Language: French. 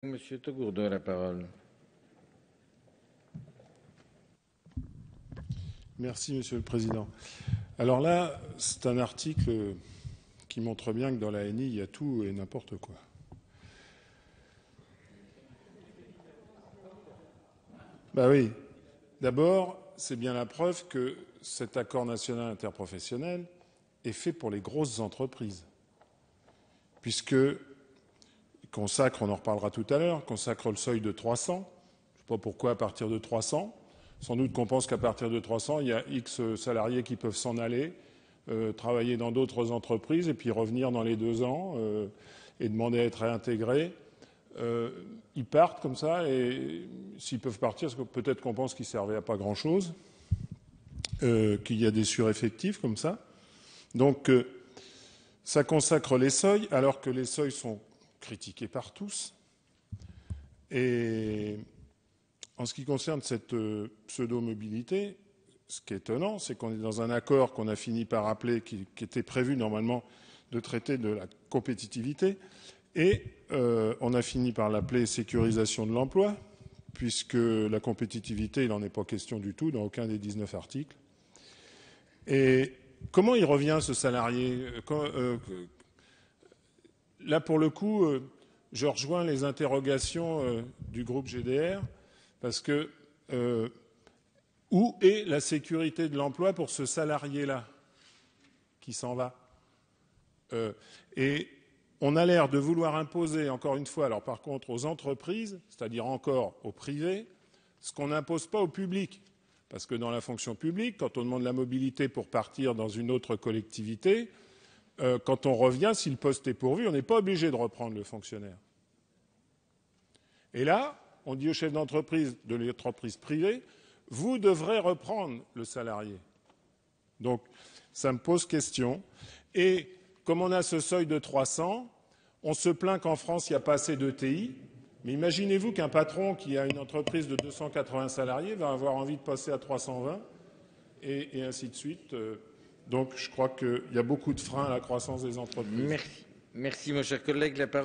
Monsieur Taugourdeau a la parole. Merci, Monsieur le Président. Alors là, c'est un article qui montre bien que dans la l'ANI, il y a tout et n'importe quoi. Ben oui. D'abord, c'est bien la preuve que cet accord national interprofessionnel est fait pour les grosses entreprises, puisque consacre, on en reparlera tout à l'heure, consacre le seuil de 300. Je ne sais pas pourquoi à partir de 300. Sans doute qu'on pense qu'à partir de 300, il y a X salariés qui peuvent s'en aller, travailler dans d'autres entreprises et puis revenir dans les 2 ans et demander à être réintégrés. Ils partent comme ça et s'ils peuvent partir, peut-être qu'on pense qu'ils ne servaient à pas grand-chose, qu'il y a des sureffectifs comme ça. Donc ça consacre les seuils alors que les seuils sont critiqués par tous. Et en ce qui concerne cette pseudo-mobilité, ce qui est étonnant, c'est qu'on est dans un accord qu'on a fini par appeler, qui était prévu normalement de traiter de la compétitivité, et on a fini par l'appeler sécurisation de l'emploi, puisque la compétitivité, il n'en est pas question du tout dans aucun des 19 articles. Et comment il revient, ce salarié ? Là, pour le coup, je rejoins les interrogations du groupe GDR, parce que où est la sécurité de l'emploi pour ce salarié-là qui s'en va ? Et on a l'air de vouloir imposer, encore une fois, alors par contre aux entreprises, c'est-à-dire encore au privé, ce qu'on n'impose pas au public. Parce que dans la fonction publique, quand on demande la mobilité pour partir dans une autre collectivité, quand on revient, si le poste est pourvu, on n'est pas obligé de reprendre le fonctionnaire. Et là, on dit au chef d'entreprise de l'entreprise privée, vous devrez reprendre le salarié. Donc, ça me pose question. Et comme on a ce seuil de 300, on se plaint qu'en France, il n'y a pas assez d'ETI. Mais imaginez-vous qu'un patron qui a une entreprise de 280 salariés va avoir envie de passer à 320 et ainsi de suite. Donc, je crois qu'il y a beaucoup de freins à la croissance des entreprises. Merci, mon cher collègue. La parole